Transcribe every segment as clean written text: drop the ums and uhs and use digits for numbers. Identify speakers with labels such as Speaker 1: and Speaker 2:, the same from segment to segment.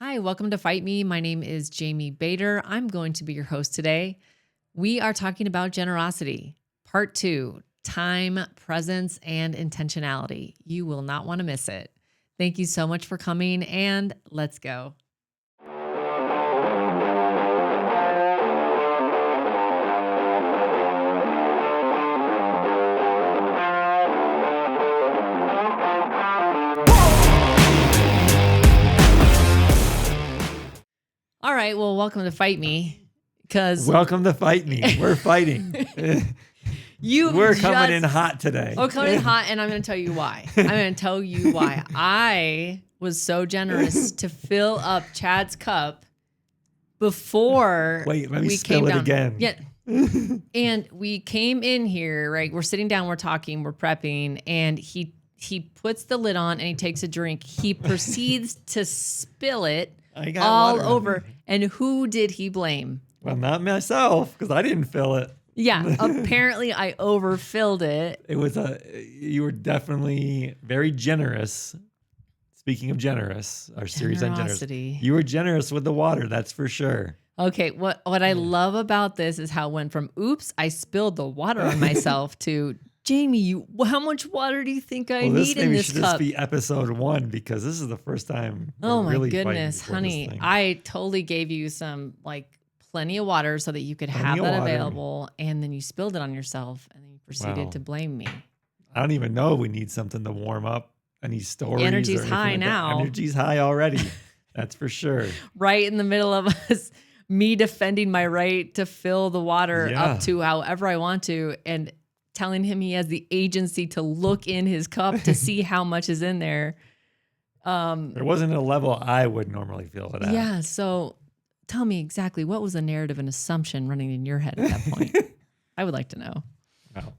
Speaker 1: Hi, welcome to Fight Me. My name is Jamie Bader. I'm going to be your host today. We are talking about generosity, part 2, time, presence, and intentionality. You will not want to miss it. Thank you so much for coming, and let's go. All right, well, welcome to Fight Me.
Speaker 2: Welcome to Fight Me. We're fighting. We're coming in hot today.
Speaker 1: We're coming in hot, and I'm going to tell you why. I was so generous to fill up Chad's cup before
Speaker 2: Wait, let me
Speaker 1: we
Speaker 2: spill
Speaker 1: came
Speaker 2: it
Speaker 1: down.
Speaker 2: again.
Speaker 1: Yeah. And we came in here, right? We're sitting down, we're talking, we're prepping, and he puts the lid on and he takes a drink. He proceeds to spill it all over. And who did he blame?
Speaker 2: Well, not myself, because I didn't fill it.
Speaker 1: Yeah, apparently I overfilled it.
Speaker 2: You were definitely very generous. Speaking of generous, our series on generous. You were generous with the water, that's for sure.
Speaker 1: Okay, what I love about this is how it went from, oops, I spilled the water on myself to, Jamie, how much water do you think I need in this
Speaker 2: should
Speaker 1: cup?
Speaker 2: Just be episode 1 because this is the first time.
Speaker 1: Oh my
Speaker 2: really
Speaker 1: goodness, honey. I totally gave you some plenty of water so that you could have that available, and then you spilled it on yourself and then you proceeded to blame me.
Speaker 2: I don't even know if we need something to warm up any stories.
Speaker 1: The energy's high now.
Speaker 2: Energy's high already. That's for sure.
Speaker 1: Right in the middle of us, me defending my right to fill the water up to however I want to, and telling him he has the agency to look in his cup to see how much is in there.
Speaker 2: There wasn't a level I would normally fill it at.
Speaker 1: Yeah, so tell me exactly, what was the narrative and assumption running in your head at that point? I would like to know.
Speaker 2: Well,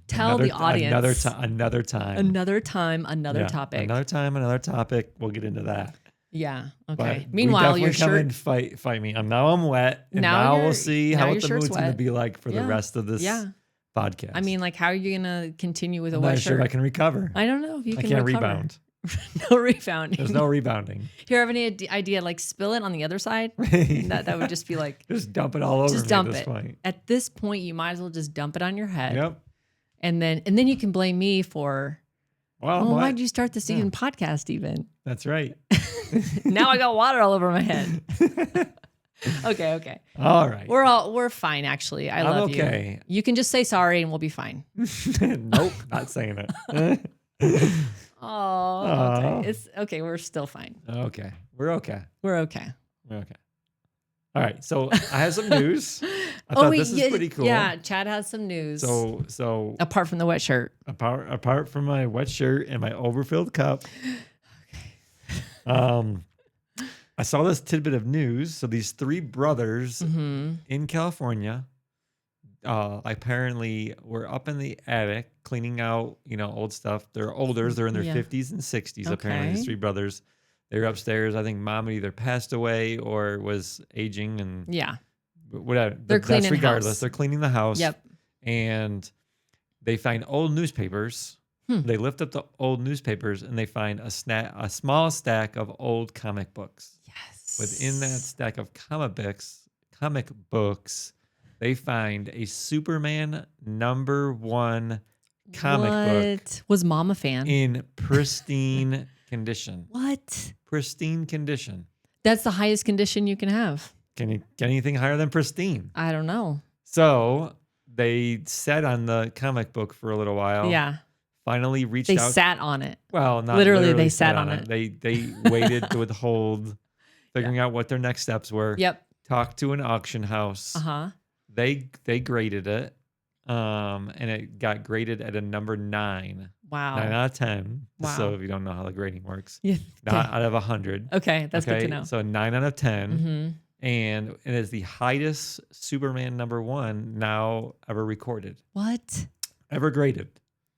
Speaker 1: tell the audience.
Speaker 2: Another time.
Speaker 1: Another topic.
Speaker 2: Another topic. We'll get into that.
Speaker 1: Yeah. Okay.
Speaker 2: But
Speaker 1: meanwhile, your shirt.
Speaker 2: And fight me. Now I'm wet, and now we'll see what the mood's going to be like for the rest of this podcast.
Speaker 1: I mean, how are you going to continue with a
Speaker 2: I'm
Speaker 1: wet
Speaker 2: not
Speaker 1: shirt?
Speaker 2: sure I can recover.
Speaker 1: I don't know if you can.
Speaker 2: I can't
Speaker 1: recover.
Speaker 2: rebound.
Speaker 1: No rebounding.
Speaker 2: There's no rebounding.
Speaker 1: Do you have any idea? Spill it on the other side. that would just be
Speaker 2: just dump it all over.
Speaker 1: Just
Speaker 2: me
Speaker 1: dump
Speaker 2: at this
Speaker 1: it.
Speaker 2: Point.
Speaker 1: At this point, you might as well just dump it on your head.
Speaker 2: Yep.
Speaker 1: And then you can blame me for. Well, why did you start this even podcast even?
Speaker 2: That's right.
Speaker 1: Now I got water all over my head. Okay.
Speaker 2: All right.
Speaker 1: We're fine actually. I love you. You can just say sorry and we'll be fine.
Speaker 2: Nope, not saying it.
Speaker 1: Okay. It's okay. We're still fine.
Speaker 2: Okay. We're okay. All right. So I have some news. I thought this is pretty cool.
Speaker 1: Yeah, Chad has some news.
Speaker 2: So
Speaker 1: apart from the wet shirt.
Speaker 2: Apart from my wet shirt and my overfilled cup. Okay. I saw this tidbit of news. So these 3 brothers in California apparently were up in the attic cleaning out, old stuff. They're older. They're in their 50s and 60s. Okay. Apparently, these 3 brothers. They were upstairs. I think mom had either passed away or was aging, and whatever.
Speaker 1: They're cleaning
Speaker 2: that's regardless.
Speaker 1: House.
Speaker 2: They're cleaning the house.
Speaker 1: Yep.
Speaker 2: And they find old newspapers. They lift up the old newspapers and they find a small stack of old comic books.
Speaker 1: Yes.
Speaker 2: Within that stack of comic books, they find a Superman #1 comic book.
Speaker 1: Was mom a fan?
Speaker 2: In pristine condition.
Speaker 1: What?
Speaker 2: Pristine condition.
Speaker 1: That's the highest condition you can have.
Speaker 2: Can you get anything higher than pristine?
Speaker 1: I don't know.
Speaker 2: So they sat on the comic book for a little while.
Speaker 1: Yeah.
Speaker 2: Finally reached out.
Speaker 1: They sat on it.
Speaker 2: Well, not
Speaker 1: literally they sat on it.
Speaker 2: They waited to withhold, figuring out what their next steps were.
Speaker 1: Yep.
Speaker 2: Talked to an auction house. They graded it. And it got graded at a number 9.
Speaker 1: Wow.
Speaker 2: 9 out of 10.
Speaker 1: Wow.
Speaker 2: So if you don't know how the grading works.
Speaker 1: Yeah.
Speaker 2: Not out of 100.
Speaker 1: Okay, that's good to know.
Speaker 2: So 9 out of 10. And it is the highest Superman #1 now ever recorded.
Speaker 1: What?
Speaker 2: Ever graded.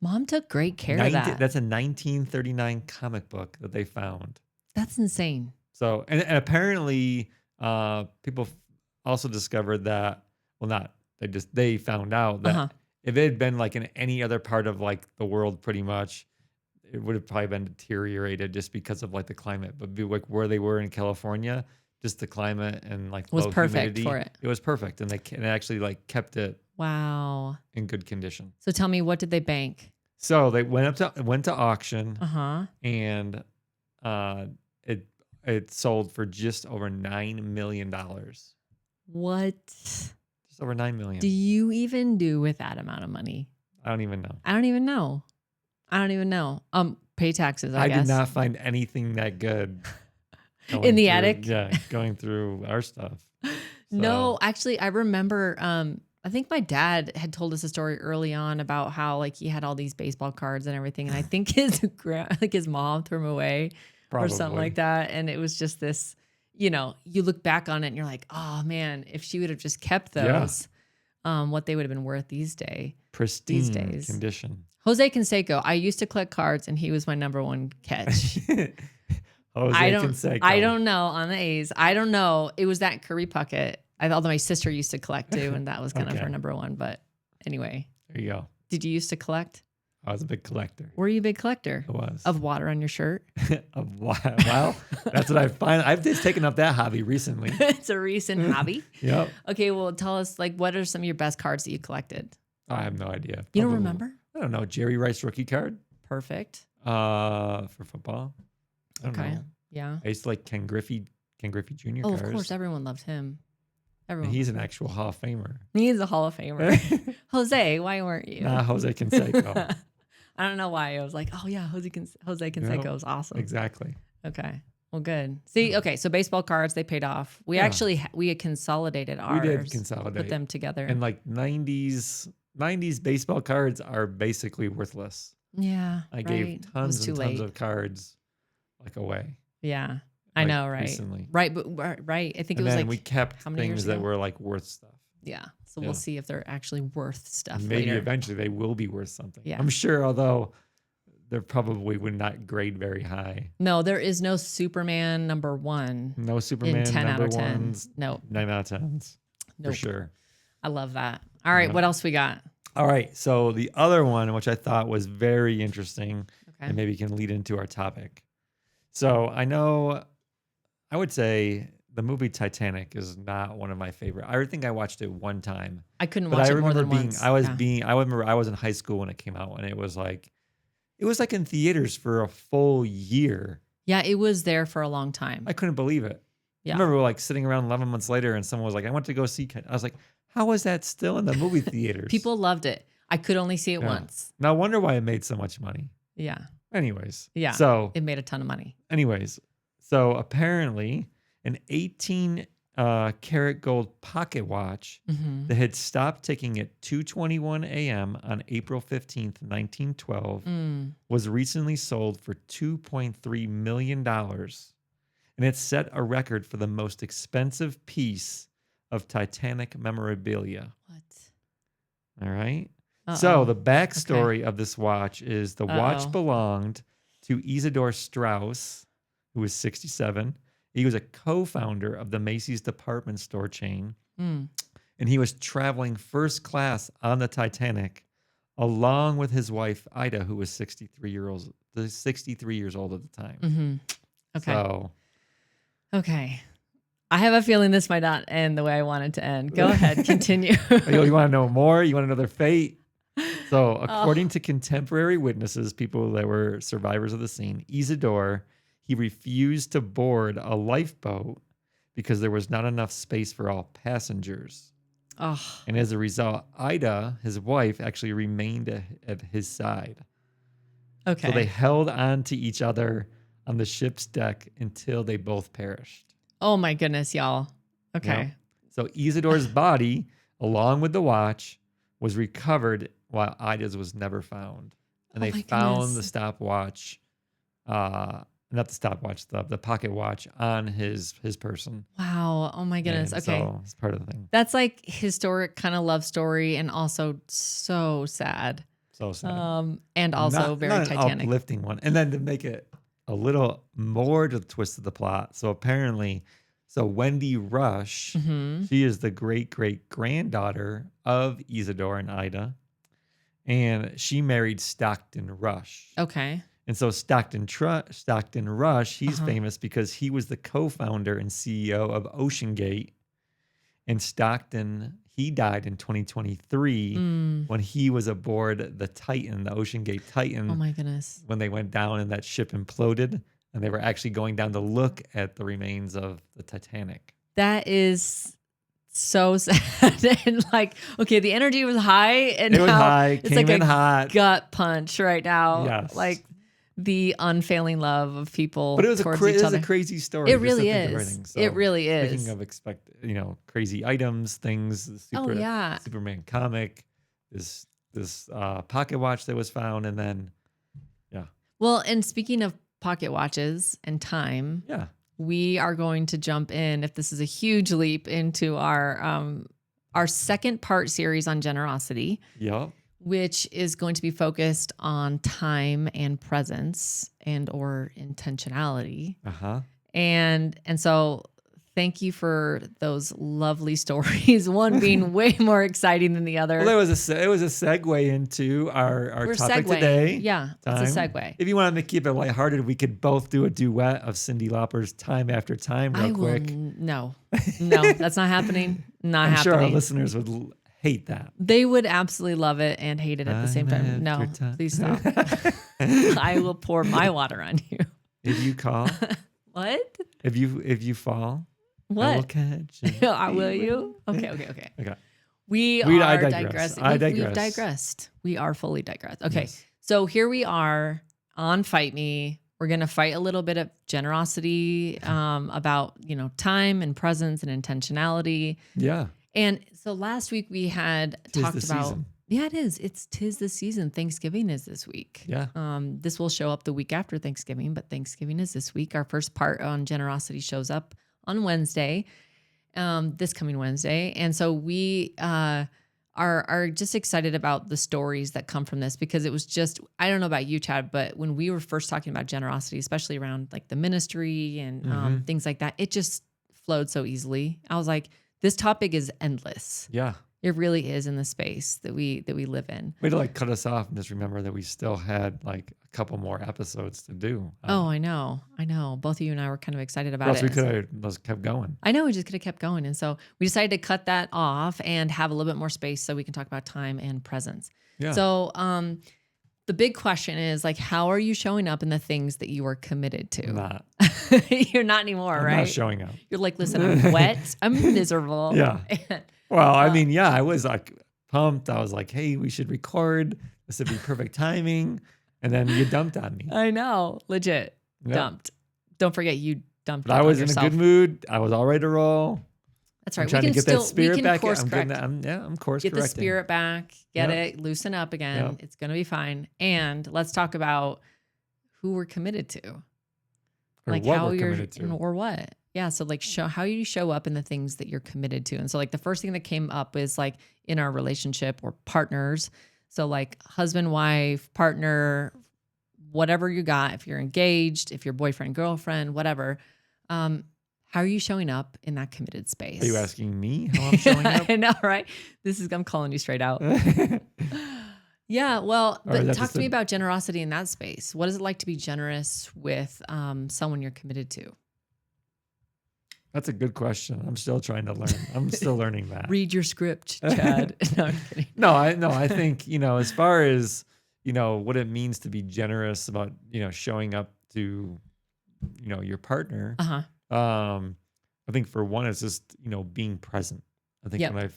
Speaker 1: Mom took great care of that.
Speaker 2: That's a 1939 comic book that they found.
Speaker 1: That's insane.
Speaker 2: So, and apparently people also discovered that, they found out that if it had been in any other part of the world, pretty much, it would have probably been deteriorated just because of like the climate. But like where they were in California, just the climate and like
Speaker 1: Was
Speaker 2: low
Speaker 1: perfect
Speaker 2: humidity,
Speaker 1: for it.
Speaker 2: it was perfect, and they actually like kept it
Speaker 1: Wow.
Speaker 2: in good condition.
Speaker 1: So tell me, what did they bank?
Speaker 2: So they went to auction,
Speaker 1: Uh-huh.
Speaker 2: and it sold for just over $9 million.
Speaker 1: What
Speaker 2: Just over 9 million.
Speaker 1: do you even do with that amount of money?
Speaker 2: I don't even know.
Speaker 1: I don't even know. Pay taxes, I guess.
Speaker 2: did not find anything that good
Speaker 1: In the attic?
Speaker 2: Yeah, going through our stuff.
Speaker 1: No, actually, I remember. I think my dad had told us a story early on about how like he had all these baseball cards and everything, and I think his mom threw them away or something like that, and it was just this. You look back on it and you're like, oh man, if she would have just kept those, what they would have been worth these days.
Speaker 2: Pristine condition.
Speaker 1: Jose Canseco. I used to collect cards, and he was my number one catch.
Speaker 2: Canseco.
Speaker 1: I don't know on the A's. I don't know. It was that Curry Puckett. Although my sister used to collect too, and that was kind of her number one. But anyway,
Speaker 2: there you go.
Speaker 1: Did you used to collect?
Speaker 2: I was a big collector.
Speaker 1: Were you a big collector?
Speaker 2: I was.
Speaker 1: Of water on your shirt?
Speaker 2: Well, that's what I find. I've just taken up that hobby recently.
Speaker 1: It's a recent hobby.
Speaker 2: Yep.
Speaker 1: Okay, well, tell us, like, what are some of your best cards that you collected?
Speaker 2: I have no idea. Probably,
Speaker 1: you don't remember?
Speaker 2: I don't know. Jerry Rice rookie card.
Speaker 1: Perfect.
Speaker 2: For football. I don't know.
Speaker 1: Yeah.
Speaker 2: I used to like Ken Griffey Jr.
Speaker 1: Oh,
Speaker 2: cards.
Speaker 1: of course, everyone loved him.
Speaker 2: And he's an actual Hall of Famer.
Speaker 1: He's a Hall of Famer. Jose, why weren't you?
Speaker 2: Nah, Jose Canseco.
Speaker 1: I don't know why. I was like, oh yeah, Jose Canseco is awesome.
Speaker 2: Exactly.
Speaker 1: Okay. Well, good. See, okay, so baseball cards, they paid off. We actually we had consolidated ours.
Speaker 2: We did consolidate.
Speaker 1: Put them together.
Speaker 2: And like 90s baseball cards are basically worthless.
Speaker 1: Yeah.
Speaker 2: I gave tons and tons of cards like away.
Speaker 1: Yeah. I know, right?
Speaker 2: Recently.
Speaker 1: Right, but right. I think it was like
Speaker 2: we kept things that were like worth stuff.
Speaker 1: Yeah. So we'll see if they're actually worth stuff.
Speaker 2: Maybe
Speaker 1: later.
Speaker 2: Eventually they will be worth something.
Speaker 1: Yeah.
Speaker 2: I'm sure, although they probably would not grade very high.
Speaker 1: No, there is no Superman #1.
Speaker 2: No Superman
Speaker 1: in 10 out of 10.
Speaker 2: #1s.
Speaker 1: No.
Speaker 2: 9 out of 10s.
Speaker 1: Nope.
Speaker 2: For sure.
Speaker 1: I love that. All right. What else we got?
Speaker 2: All right. So the other one, which I thought was very interesting, and maybe can lead into our topic. So I would say the movie Titanic is not one of my favorite. I think I watched it one time.
Speaker 1: I couldn't watch it more than once.
Speaker 2: I remember I was in high school when it came out, and it was like in theaters for a full year.
Speaker 1: Yeah, it was there for a long time.
Speaker 2: I couldn't believe it.
Speaker 1: Yeah.
Speaker 2: I remember like sitting around 11 months later, and someone was like, I went to go see I was like, how is that still in the movie theaters?
Speaker 1: People loved it. I could only see it once.
Speaker 2: Now I wonder why it made so much money.
Speaker 1: Yeah.
Speaker 2: Anyways.
Speaker 1: Yeah.
Speaker 2: So
Speaker 1: it made a ton of money.
Speaker 2: Anyways. So apparently an 18 karat gold pocket watch that had stopped ticking at 2:21 a.m. on April 15th, 1912 was recently sold for $2.3 million. And it set a record for the most expensive piece of Titanic memorabilia.
Speaker 1: What?
Speaker 2: All right. So the backstory of this watch is the watch belonged to Isidore Strauss, who was 67. He was a co-founder of the Macy's department store chain. And he was traveling first class on the Titanic along with his wife, Ida, who was 63 years old at the time.
Speaker 1: Okay.
Speaker 2: So,
Speaker 1: okay. I have a feeling this might not end the way I want it to end. Go ahead. Continue.
Speaker 2: You want to know more? You want to know their fate? So, according to contemporary witnesses, people that were survivors of the scene, Isidore, he refused to board a lifeboat because there was not enough space for all passengers. And as a result, Ida, his wife, actually remained at his side.
Speaker 1: Okay.
Speaker 2: So they held on to each other on the ship's deck until they both perished.
Speaker 1: Oh my goodness, y'all. Okay.
Speaker 2: Yeah. So Isidore's body, along with the watch, was recovered while Ida's was never found. And they found the stopwatch, not the stopwatch, the pocket watch on his person.
Speaker 1: Wow. Oh my goodness.
Speaker 2: And
Speaker 1: okay.
Speaker 2: So it's part of the thing.
Speaker 1: That's like historic kind of love story and also so sad.
Speaker 2: So sad.
Speaker 1: And also very
Speaker 2: not
Speaker 1: Titanic.
Speaker 2: An uplifting one. And then to make it a little more to the twist of the plot. So apparently, Wendy Rush, she is the great-great-granddaughter of Isidore and Ida. And she married Stockton Rush.
Speaker 1: Okay.
Speaker 2: And so Stockton Rush, he's
Speaker 1: Uh-huh.
Speaker 2: famous because he was the co-founder and CEO of OceanGate. And Stockton, he died in 2023 when he was aboard the Titan, the OceanGate
Speaker 1: Oh
Speaker 2: Titan,
Speaker 1: my goodness.
Speaker 2: when they went down and that ship imploded. And they were actually going down to look at the remains of the Titanic.
Speaker 1: That is so sad. And like, okay, the energy was high and
Speaker 2: It was
Speaker 1: now
Speaker 2: high,
Speaker 1: it's
Speaker 2: came
Speaker 1: like
Speaker 2: in
Speaker 1: a
Speaker 2: hot.
Speaker 1: gut punch right now.
Speaker 2: Yes.
Speaker 1: Like the unfailing love of people
Speaker 2: But it was
Speaker 1: towards each other.
Speaker 2: a crazy story.
Speaker 1: It
Speaker 2: just to
Speaker 1: really
Speaker 2: think of
Speaker 1: is.
Speaker 2: everything.
Speaker 1: It really
Speaker 2: Speaking
Speaker 1: is.
Speaker 2: of crazy items, things,
Speaker 1: Oh yeah.
Speaker 2: Superman comic, this pocket watch that was found, and then
Speaker 1: Well, and speaking of pocket watches and time,
Speaker 2: yeah,
Speaker 1: we are going to jump in, if this is a huge leap, into our second part series on generosity,
Speaker 2: yep,
Speaker 1: which is going to be focused on time and presence and or intentionality. And so thank you for those lovely stories. One being way more exciting than the other.
Speaker 2: Well, it was a segue into our
Speaker 1: We're
Speaker 2: topic
Speaker 1: segueing.
Speaker 2: today.
Speaker 1: Yeah,
Speaker 2: Time.
Speaker 1: it's a segue.
Speaker 2: If you want to keep it lighthearted, we could both do a duet of Cyndi Lauper's "Time After Time" real quick.
Speaker 1: No, that's not happening. Not
Speaker 2: I'm
Speaker 1: happening.
Speaker 2: sure our listeners would hate that.
Speaker 1: They would absolutely love it and hate it at the same time. No, please stop. I will pour my water on you.
Speaker 2: If you call,
Speaker 1: What?
Speaker 2: if you fall, I will
Speaker 1: What?
Speaker 2: catch you.
Speaker 1: Will you? Okay.
Speaker 2: Okay.
Speaker 1: We
Speaker 2: I
Speaker 1: are
Speaker 2: digress.
Speaker 1: digressing.
Speaker 2: I
Speaker 1: We've
Speaker 2: digress.
Speaker 1: digressed. We are fully digressed. Okay.
Speaker 2: Yes.
Speaker 1: So here we are on Fight Me. We're going to fight a little bit of generosity about, time and presence and intentionality.
Speaker 2: Yeah.
Speaker 1: And so last week we had
Speaker 2: Tis
Speaker 1: talked
Speaker 2: the
Speaker 1: about,
Speaker 2: season.
Speaker 1: yeah, it is. Tis the season. Thanksgiving is this week.
Speaker 2: Yeah.
Speaker 1: This will show up the week after Thanksgiving, but Thanksgiving is this week. Our first part on generosity shows up on Wednesday, this coming Wednesday. And so we are just excited about the stories that come from this, because it was just, I don't know about you, Chad, but when we were first talking about generosity, especially around like the ministry and things like that, it just flowed so easily. I was like, this topic is endless.
Speaker 2: Yeah.
Speaker 1: It really is in the space that we live in.
Speaker 2: Way to cut us off and just remember that we still had like a couple more episodes to do.
Speaker 1: I know. Both of you and I were kind of excited about
Speaker 2: Else
Speaker 1: it.
Speaker 2: we could have just kept going.
Speaker 1: I know, we just could have kept going. And so we decided to cut that off and have a little bit more space so we can talk about time and presence.
Speaker 2: Yeah.
Speaker 1: So the big question is, like, how are you showing up in the things that you are committed to?
Speaker 2: Not.
Speaker 1: You're not anymore,
Speaker 2: I'm
Speaker 1: right?
Speaker 2: not showing up.
Speaker 1: You're like, listen, I'm wet. I'm miserable.
Speaker 2: Yeah. Well, I mean, yeah, I was like pumped. I was like, hey, we should record. This would be perfect timing. And then you dumped on me.
Speaker 1: I know. Legit.
Speaker 2: Yep.
Speaker 1: Dumped. Don't forget you dumped
Speaker 2: But
Speaker 1: it
Speaker 2: I was
Speaker 1: on
Speaker 2: in
Speaker 1: yourself.
Speaker 2: a good mood. I was all ready to roll.
Speaker 1: That's right.
Speaker 2: I'm trying to get that spirit back.
Speaker 1: course
Speaker 2: I'm
Speaker 1: correct.
Speaker 2: I'm course
Speaker 1: Get
Speaker 2: correcting.
Speaker 1: the spirit back. Get
Speaker 2: Yep.
Speaker 1: it. Loosen up again.
Speaker 2: Yep.
Speaker 1: It's going to be fine. And let's talk about who we're committed to.
Speaker 2: Or
Speaker 1: Like
Speaker 2: what
Speaker 1: how
Speaker 2: we're
Speaker 1: you're,
Speaker 2: committed to.
Speaker 1: or what. Yeah. So like how you show up in the things that you're committed to. And so like the first thing that came up is like in our relationship or partners. So like husband, wife, partner, whatever you got, if you're engaged, if you're boyfriend, girlfriend, whatever, how are you showing up in that committed space?
Speaker 2: Are you asking me how I'm showing up?
Speaker 1: I know, right? I'm calling you straight out. Yeah, well,
Speaker 2: Or is
Speaker 1: but
Speaker 2: that
Speaker 1: talk
Speaker 2: just
Speaker 1: to me about generosity in that space. What is it like to be generous with someone you're committed to?
Speaker 2: That's a good question. I'm still trying to learn. I'm still learning that.
Speaker 1: Read your script, Chad. No, I'm kidding.
Speaker 2: I think, as far as, what it means to be generous about, showing up to, your partner.
Speaker 1: Uh-huh.
Speaker 2: I think for one, it's just, being present. I think
Speaker 1: Yep.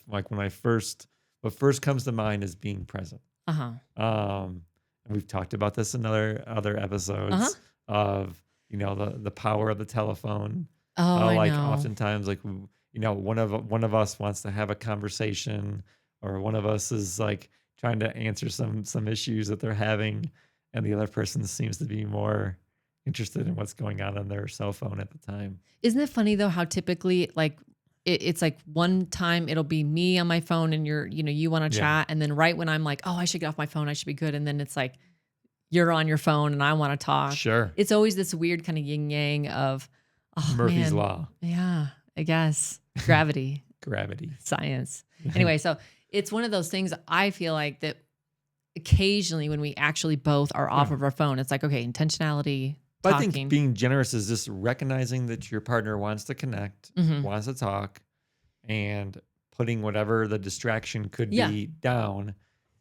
Speaker 2: what first comes to mind is being present.
Speaker 1: Uh-huh.
Speaker 2: And we've talked about this in other episodes of, the power of the telephone.
Speaker 1: Oh, I
Speaker 2: Like
Speaker 1: know.
Speaker 2: oftentimes, like, one of us wants to have a conversation, or one of us is like trying to answer some issues that they're having, and the other person seems to be more interested in what's going on their cell phone at the time.
Speaker 1: Isn't it funny though how typically like it's like one time it'll be me on my phone and you want to chat, and then right when I'm like, oh, I should get off my phone, I should be good, and then it's like you're on your phone and I want to talk.
Speaker 2: Sure.
Speaker 1: It's always this weird kind of yin yang of
Speaker 2: Murphy's
Speaker 1: man.
Speaker 2: Law.
Speaker 1: Yeah, I guess gravity.
Speaker 2: Gravity.
Speaker 1: Science. Anyway, so it's one of those things I feel like that occasionally when we actually both are off of our phone, it's like, okay, intentionality,
Speaker 2: But
Speaker 1: talking.
Speaker 2: I think being generous is just recognizing that your partner wants to connect, wants to talk, and putting whatever the distraction could be down.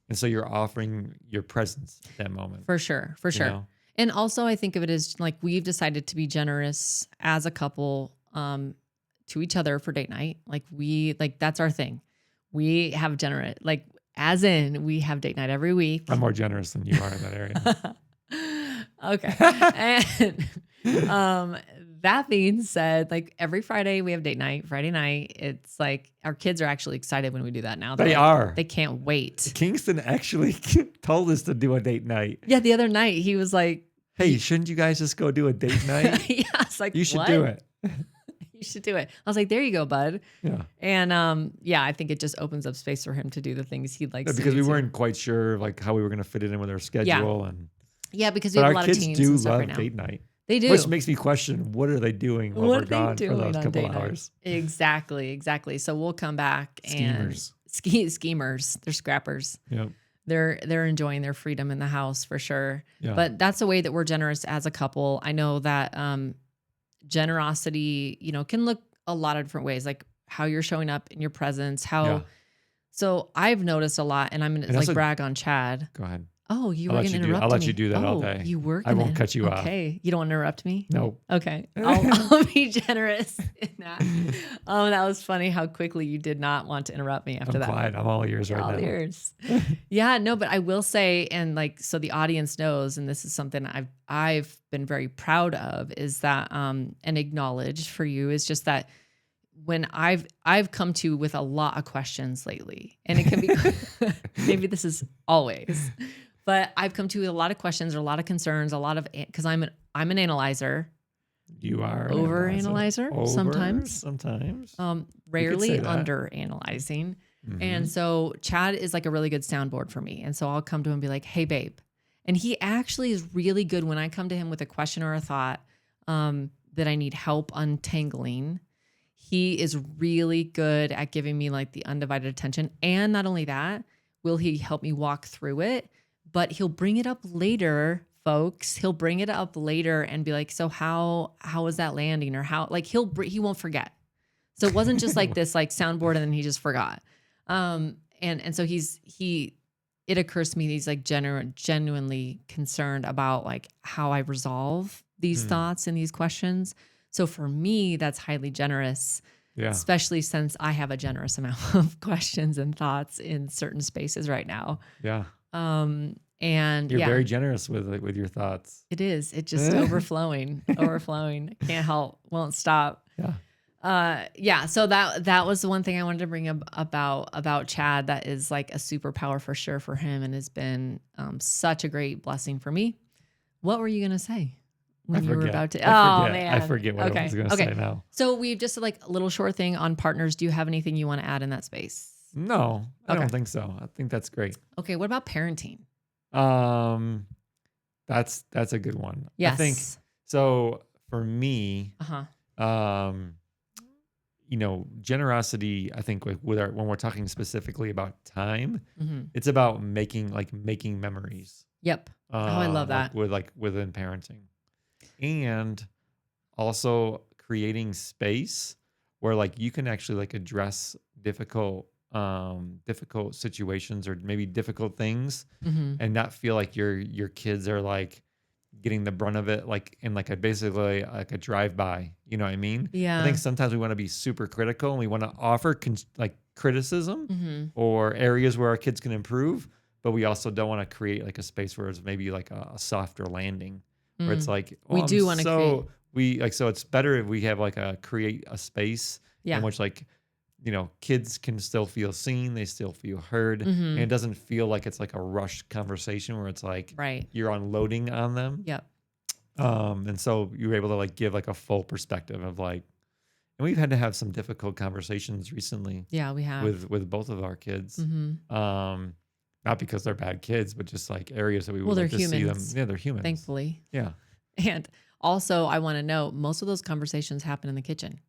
Speaker 2: And so you're offering your presence at that moment.
Speaker 1: For sure. For sure. Know? And also I think of it as like, we've decided to be generous as a couple to each other for date night. Like that's our thing. We have generous, like as in we have date night every week.
Speaker 2: I'm more generous than you are in that area.
Speaker 1: Okay. And that being said, like every Friday we have date night. Friday night, it's like our kids are actually excited when we do that now.
Speaker 2: They are.
Speaker 1: They can't wait.
Speaker 2: Kingston actually told us to do a date night.
Speaker 1: Yeah, the other night he was like,
Speaker 2: "Hey, shouldn't you guys just go do a date night?"
Speaker 1: Yeah, it's like,
Speaker 2: you should do it.
Speaker 1: You should do it. I was like, there you go, bud.
Speaker 2: Yeah.
Speaker 1: And I think it just opens up space for him to do the things he likes to do.
Speaker 2: Because we weren't quite sure like how we were going to fit it in with our schedule.
Speaker 1: Yeah, because we have a lot of teens and stuff right now.
Speaker 2: Our kids do love date night.
Speaker 1: They do.
Speaker 2: Which makes me question, what are they doing while we're gone for those couple hours?
Speaker 1: Exactly. So we'll come back
Speaker 2: Schemers.
Speaker 1: And schemers. They're scrappers.
Speaker 2: Yep.
Speaker 1: They're enjoying their freedom in the house for sure.
Speaker 2: Yeah.
Speaker 1: But that's the way that we're generous as a couple. I know that generosity, can look a lot of different ways, like how you're showing up in your presence, So I've noticed a lot, and I'm going to brag on Chad.
Speaker 2: Go ahead.
Speaker 1: Oh, you were going to interrupt me.
Speaker 2: I'll let you do that all day.
Speaker 1: You were
Speaker 2: I won't cut you off.
Speaker 1: Okay. You don't want to interrupt me?
Speaker 2: No.
Speaker 1: Okay. I'll be generous in that. That was funny how quickly you did not want to interrupt me after that.
Speaker 2: I'm quiet. I'm all ears right now.
Speaker 1: All ears. Yeah, no, but I will say, and like, so the audience knows, and this is something I've been very proud of, is that, and acknowledged for you, is just that when I've come to with a lot of questions lately, and it can be, maybe this is always, but I've come to with a lot of questions or a lot of concerns, because I'm an analyzer.
Speaker 2: You are
Speaker 1: over analyzer sometimes. Rarely under analyzing. Mm-hmm. And so Chad is like a really good soundboard for me. And so I'll come to him and be like, hey babe. And he actually is really good when I come to him with a question or a thought that I need help untangling. He is really good at giving me like the undivided attention. And not only that, will he help me walk through it, but he'll bring it up later, folks. He'll bring it up later and be like, so how is that landing? Or how, like he won't forget. So it wasn't just like this like soundboard and then he just forgot. And so it occurs to me he's like genuinely concerned about like how I resolve these thoughts and these questions. So for me, that's highly generous, especially since I have a generous amount of questions and thoughts in certain spaces right now.
Speaker 2: Yeah.
Speaker 1: And
Speaker 2: you're very generous with your thoughts.
Speaker 1: It is. It's just overflowing. Can't help. Won't stop.
Speaker 2: Yeah.
Speaker 1: So that was the one thing I wanted to bring up about Chad. That is like a superpower for sure for him, and has been such a great blessing for me. What were you gonna say when you were about to? Man,
Speaker 2: I forget what I was gonna say now.
Speaker 1: So we've just like a little short thing on partners. Do you have anything you want to add in that space?
Speaker 2: No, I don't think so. I think that's great.
Speaker 1: Okay. What about parenting?
Speaker 2: That's a good one.
Speaker 1: Yes.
Speaker 2: I think so for me. Generosity, I think when we're talking specifically about time, it's about making memories.
Speaker 1: Yep. I love that.
Speaker 2: Within parenting, and also creating space where like you can actually like address difficult situations or maybe difficult things, and not feel like your kids are like getting the brunt of it, like in like basically like a drive-by, you know what I mean?
Speaker 1: Yeah.
Speaker 2: I think sometimes we want to be super critical and we want to offer criticism or areas where our kids can improve, but we also don't want to create like a space where it's maybe like a softer landing where it's like,
Speaker 1: we do want to create.
Speaker 2: So it's better if we have like create a space in which like, kids can still feel seen, they still feel heard, and it doesn't feel like it's like a rushed conversation where it's like you're unloading on them.
Speaker 1: Yep.
Speaker 2: And so you're able to like give like a full perspective of like, and we've had to have some difficult conversations recently.
Speaker 1: Yeah, we have
Speaker 2: with both of our kids. Not because they're bad kids, but just like areas that we would
Speaker 1: like
Speaker 2: to see them. Yeah, they're humans.
Speaker 1: Thankfully.
Speaker 2: Yeah.
Speaker 1: And also, I want to know, most of those conversations happen in the kitchen.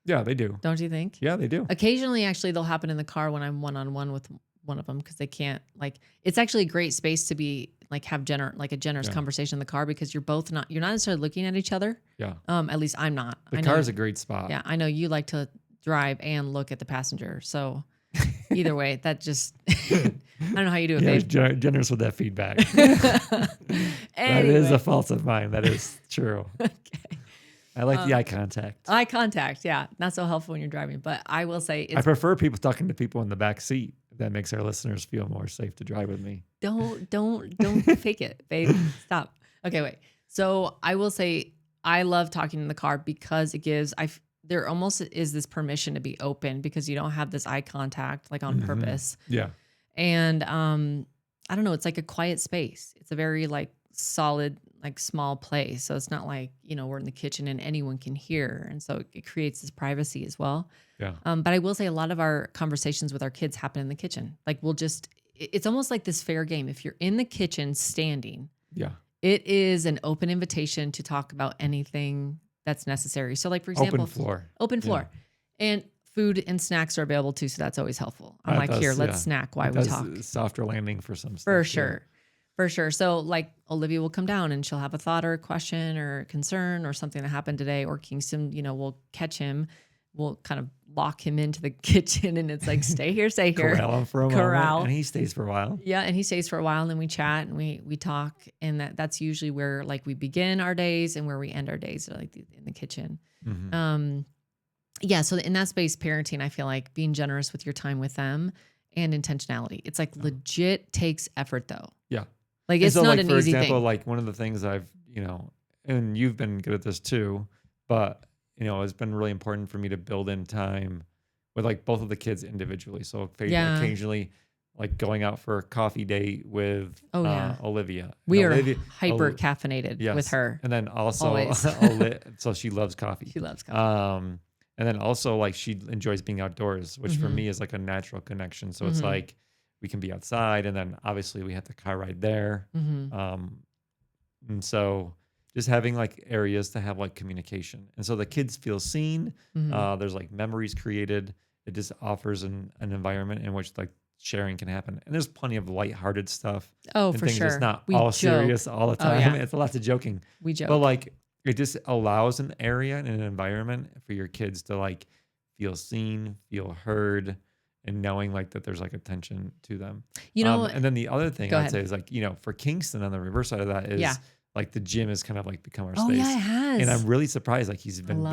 Speaker 2: Yeah, they do.
Speaker 1: Don't you think?
Speaker 2: Yeah, they do.
Speaker 1: Occasionally, actually, they'll happen in the car when I'm one-on-one with one of them because they can't like. It's actually a great space to be like have a generous conversation in the car because you're not necessarily looking at each other.
Speaker 2: Yeah.
Speaker 1: At least I'm not.
Speaker 2: The car is a great spot.
Speaker 1: Yeah, I know you like to drive and look at the passenger. So either way, that just I don't know how you do it, babe.
Speaker 2: Generous with that feedback.
Speaker 1: Anyway.
Speaker 2: That is a fault of mine. That is true.
Speaker 1: Okay.
Speaker 2: I like the eye contact.
Speaker 1: Eye contact, yeah, not so helpful when you're driving. But I will say,
Speaker 2: I prefer people talking to people in the back seat. That makes our listeners feel more safe to drive with me.
Speaker 1: Don't fake it, babe. Stop. Okay, wait. So I will say, I love talking in the car because it gives there almost is this permission to be open because you don't have this eye contact like on purpose.
Speaker 2: Yeah.
Speaker 1: And I don't know, it's like a quiet space. It's a very like solid, like small place. So it's not like, we're in the kitchen and anyone can hear. And so it creates this privacy as well.
Speaker 2: Yeah.
Speaker 1: But I will say a lot of our conversations with our kids happen in the kitchen. Like it's almost like this fair game. If you're in the kitchen standing,
Speaker 2: yeah,
Speaker 1: it is an open invitation to talk about anything that's necessary. So like, for example, open floor and food and snacks are available too. So that's always helpful. I'm like, here, let's snack while we talk.
Speaker 2: Softer landing for some stuff.
Speaker 1: For sure. Yeah. For sure. So like Olivia will come down and she'll have a thought or a question or a concern or something that happened today, or Kingston, will catch him. We'll kind of lock him into the kitchen and it's like, stay here.
Speaker 2: Corral him for a moment, and he stays for a while.
Speaker 1: Yeah. And he stays for a while and then we chat and we talk. And that's usually where like we begin our days and where we end our days, like in the kitchen. Mm-hmm. Yeah. So in that space, parenting, I feel like being generous with your time with them and intentionality. It's like legit takes effort though.
Speaker 2: Yeah.
Speaker 1: Like it's not an easy thing. For
Speaker 2: example, like one of the things I've, and you've been good at this too, but it's been really important for me to build in time with like both of the kids individually. So occasionally like going out for a coffee date with Olivia.
Speaker 1: We are hyper caffeinated with her.
Speaker 2: And then also, so she loves coffee.
Speaker 1: She loves coffee.
Speaker 2: And then also like she enjoys being outdoors, which for me is like a natural connection. So it's like we can be outside, and then obviously we have the car ride there. And so just having like areas to have like communication. And so the kids feel seen. There's like memories created. It just offers an environment in which like sharing can happen. And there's plenty of lighthearted stuff.
Speaker 1: Oh,
Speaker 2: and
Speaker 1: for
Speaker 2: things
Speaker 1: sure.
Speaker 2: It's not all serious all the time. It's a lot of joking.
Speaker 1: We joke.
Speaker 2: But like it just allows an area and an environment for your kids to like feel seen, feel heard, and knowing like that there's like attention to them. And then the other thing I'd say is like, for Kingston on the reverse side of that is like the gym has kind of like become our space.
Speaker 1: Oh yeah, it has.
Speaker 2: And I'm really surprised. Like he's been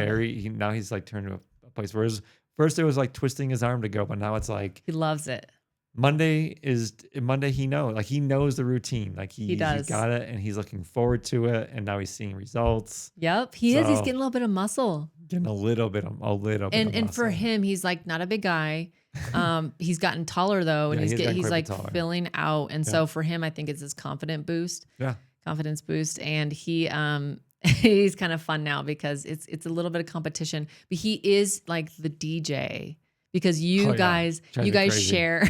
Speaker 2: now he's like turned to a place where first it was like twisting his arm to go, but now it's like
Speaker 1: he loves it.
Speaker 2: Monday he knows the routine. Like he does. He's got it and he's looking forward to it. And now he's seeing results.
Speaker 1: Yep. He's getting a little bit of muscle.
Speaker 2: Getting a little bit of muscle.
Speaker 1: And for him, he's like not a big guy. He's gotten taller though, and he's like filling out. And so for him, I think it's his confidence boost.
Speaker 2: Yeah.
Speaker 1: Confidence boost. And he he's kind of fun now because it's a little bit of competition. But he is like the DJ. Because you guys share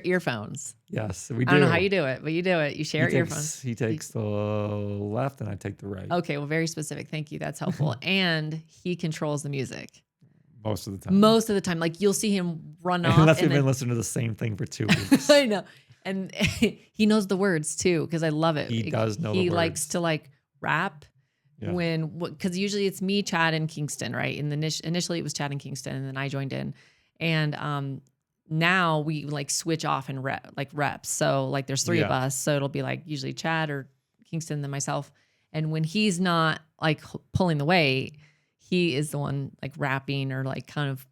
Speaker 1: earphones.
Speaker 2: Yes, we do.
Speaker 1: I don't know how you do it, but you do it. You share earphones.
Speaker 2: He takes the left and I take the right.
Speaker 1: Okay, well, very specific. Thank you. That's helpful. And he controls the music.
Speaker 2: Most of the time.
Speaker 1: Like you'll see him run off.
Speaker 2: Unless we've been listening to the same thing for 2 weeks.
Speaker 1: I know. And he knows the words too, because I love it.
Speaker 2: He does know the words.
Speaker 1: He likes to like rap. Yeah. Because usually it's me, Chad, and Kingston, right? And initially it was Chad and Kingston, and then I joined in, and now we like switch off and reps. So like there's 3 of us, so it'll be like usually Chad or Kingston, then myself. And when he's not like pulling the weight, he is the one like rapping or like kind of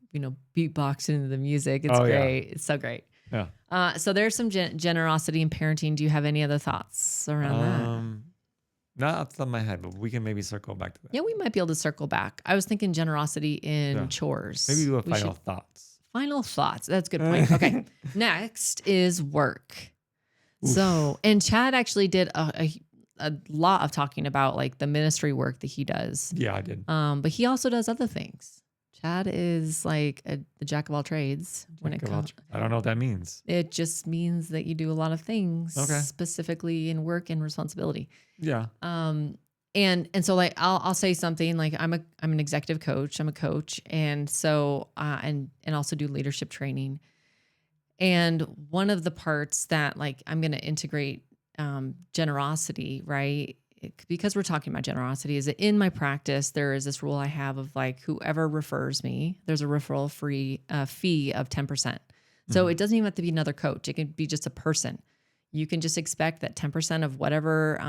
Speaker 1: beatboxing into the music. It's great. Yeah. It's so great.
Speaker 2: Yeah.
Speaker 1: So there's some generosity in parenting. Do you have any other thoughts around that?
Speaker 2: Not off the top of my head, but we can maybe circle back to that.
Speaker 1: Yeah, we might be able to circle back. I was thinking generosity in chores.
Speaker 2: Maybe do final thoughts.
Speaker 1: Final thoughts. That's a good point. Okay. Next is work. Oof. So, and Chad actually did a lot of talking about like the ministry work that he does.
Speaker 2: Yeah, I did.
Speaker 1: But he also does other things. Chad is like the jack of all trades when it comes.
Speaker 2: I don't know what that means.
Speaker 1: It just means that you do a lot of things, specifically in work and responsibility.
Speaker 2: Yeah.
Speaker 1: And so like I'll say something like I'm an executive coach. I'm a coach, and so and also do leadership training. And one of the parts that like I'm going to integrate generosity, right? Because we're talking about generosity, is that in my practice, there is this rule I have of like whoever refers me, there's a referral free fee of 10%. So it doesn't even have to be another coach. It can be just a person. You can just expect that 10% of whatever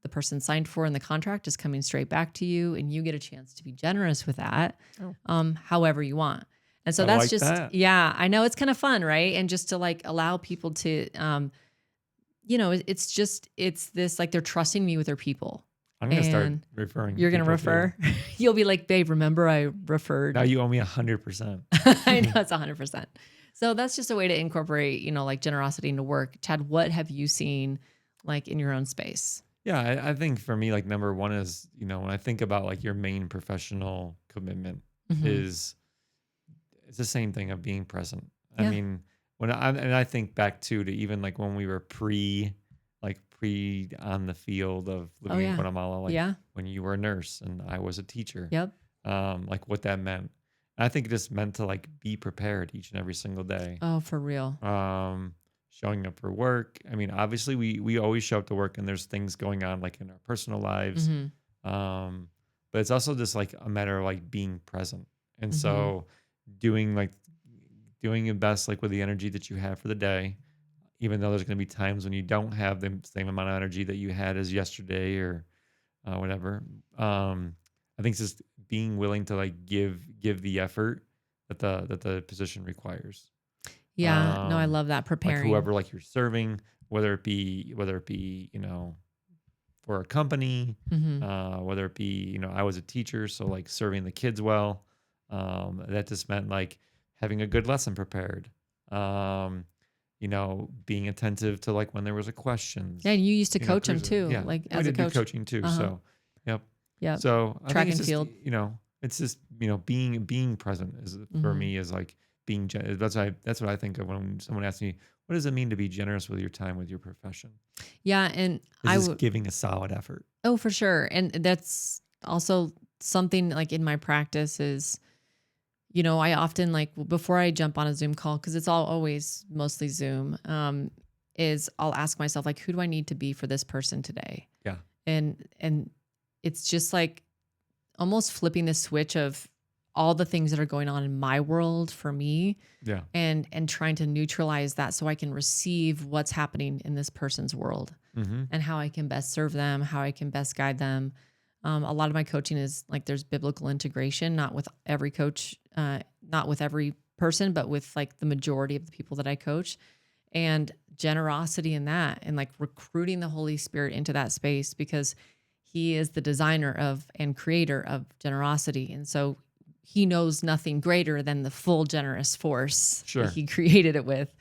Speaker 1: the person signed for in the contract is coming straight back to you, and you get a chance to be generous with that, however you want. And so
Speaker 2: I
Speaker 1: that's
Speaker 2: like
Speaker 1: just,
Speaker 2: that.
Speaker 1: yeah, I know it's kind of fun, right? And just to like allow people to, it's this like they're trusting me with their people.
Speaker 2: I'm going to start
Speaker 1: And
Speaker 2: referring
Speaker 1: you're going to
Speaker 2: people too.
Speaker 1: refer. You'll be like, babe, remember I referred.
Speaker 2: Now you owe me 100%.
Speaker 1: I know it's 100%. So that's just a way to incorporate, like generosity into work. Chad, what have you seen like in your own space?
Speaker 2: Yeah, I think for me, like number one is, when I think about like your main professional commitment
Speaker 1: Mm-hmm.
Speaker 2: is it's the same thing of being present. I
Speaker 1: Yeah.
Speaker 2: mean, I think back to even like when we were pre on the field of
Speaker 1: Oh,
Speaker 2: living in
Speaker 1: yeah.
Speaker 2: Guatemala, like
Speaker 1: Yeah.
Speaker 2: when you were a nurse and I was a teacher,
Speaker 1: Yep.
Speaker 2: like what that meant. And I think it just meant to like be prepared each and every single day.
Speaker 1: Oh, for real.
Speaker 2: Showing up for work. I mean, obviously we always show up to work and there's things going on like in our personal lives.
Speaker 1: Mm-hmm.
Speaker 2: Um, but it's also just like a matter of like being present. And
Speaker 1: Mm-hmm.
Speaker 2: so doing your best like with the energy that you have for the day, even though there's going to be times when you don't have the same amount of energy that you had as yesterday or whatever. I think it's just being willing to like give the effort that the position requires.
Speaker 1: Yeah. No, I love that.
Speaker 2: Like
Speaker 1: Preparing.
Speaker 2: whoever like you're serving, whether it be for a company,
Speaker 1: Mm-hmm.
Speaker 2: whether it be I was a teacher, so like serving the kids well. That just meant like having a good lesson prepared. Being attentive to like when there was a
Speaker 1: Yeah.
Speaker 2: questions.
Speaker 1: And you used to coach them
Speaker 2: Cruising.
Speaker 1: too,
Speaker 2: Yeah,
Speaker 1: like
Speaker 2: I
Speaker 1: as a
Speaker 2: did do
Speaker 1: coach.
Speaker 2: coaching too.
Speaker 1: Uh-huh.
Speaker 2: So, yep.
Speaker 1: Yep.
Speaker 2: So I think
Speaker 1: Track
Speaker 2: it's
Speaker 1: and
Speaker 2: just
Speaker 1: field.
Speaker 2: it's just being present is for
Speaker 1: Mm-hmm.
Speaker 2: me is like being that's what I think of when someone asks me what does it mean to be generous with your time with your profession.
Speaker 1: Yeah. And
Speaker 2: Is
Speaker 1: I
Speaker 2: this
Speaker 1: would,
Speaker 2: giving a solid effort?
Speaker 1: oh, for sure. And that's also something like in my practice is, I often like before I jump on a Zoom call, because it's always mostly Zoom, is I'll ask myself like, who do I need to be for this person today?
Speaker 2: Yeah.
Speaker 1: And it's just like almost flipping the switch of all the things that are going on in my world for me,
Speaker 2: Yeah.
Speaker 1: and trying to neutralize that so I can receive what's happening in this person's world
Speaker 2: Mm-hmm.
Speaker 1: and how I can best serve them, how I can best guide them. A lot of my coaching is like there's biblical integration, not with every coach, not with every person, but with like the majority of the people that I coach, and generosity in that, and like recruiting the Holy Spirit into that space because He is the designer of and creator of generosity. And so He knows nothing greater than the full generous force that
Speaker 2: Sure.
Speaker 1: He created it with.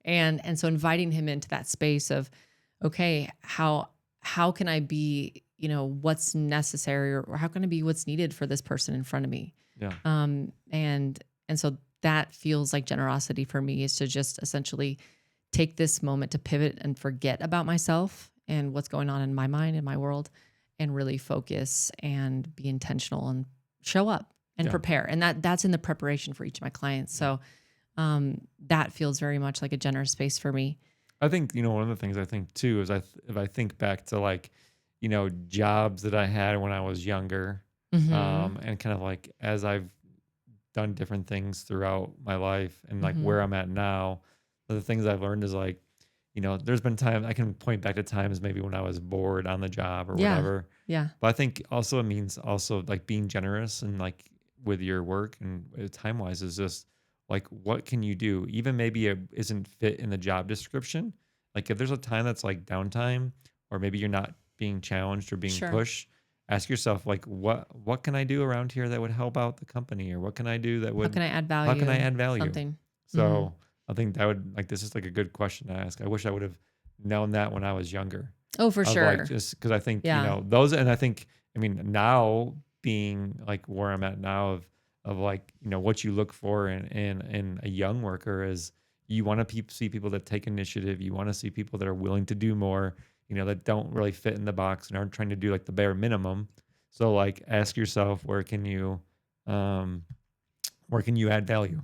Speaker 1: And so inviting Him into that space of, okay, how can I be, what's necessary, or how can I be what's needed for this person in front of me?
Speaker 2: Yeah.
Speaker 1: And so that feels like generosity for me, is to just essentially take this moment to pivot and forget about myself and what's going on in my mind, in my world, and really focus and be intentional and show up and prepare. And that's in the preparation for each of my clients. So that feels very much like a generous space for me.
Speaker 2: I think, one of the things I think too is if I think back to like, jobs that I had when I was younger,
Speaker 1: Mm-hmm.
Speaker 2: and kind of like as I've done different things throughout my life and like
Speaker 1: Mm-hmm.
Speaker 2: where I'm at now, the things I've learned is like, there's been times I can point back to times maybe when I was bored on the job or
Speaker 1: Yeah.
Speaker 2: whatever.
Speaker 1: Yeah.
Speaker 2: But I think also it means also like being generous and like with your work and time wise is just like what can you do? Even maybe it isn't fit in the job description. Like if there's a time that's like downtime or maybe you're not being challenged or being
Speaker 1: Sure.
Speaker 2: pushed, ask yourself like what can I do around here that would help out the company, or what can I do that
Speaker 1: How
Speaker 2: would
Speaker 1: can I add
Speaker 2: how can I
Speaker 1: value?
Speaker 2: add value?
Speaker 1: Something. Mm-hmm.
Speaker 2: So I think that would like this is like a good question to ask. I wish I would have known that when I was younger.
Speaker 1: Oh, for
Speaker 2: Of like
Speaker 1: sure.
Speaker 2: just because I think
Speaker 1: Yeah.
Speaker 2: those, and I think now being like where I'm at now of like what you look for in a young worker is you want to see people that take initiative. You want to see people that are willing to do more. That don't really fit in the box and aren't trying to do like the bare minimum. So like ask yourself where can you add value?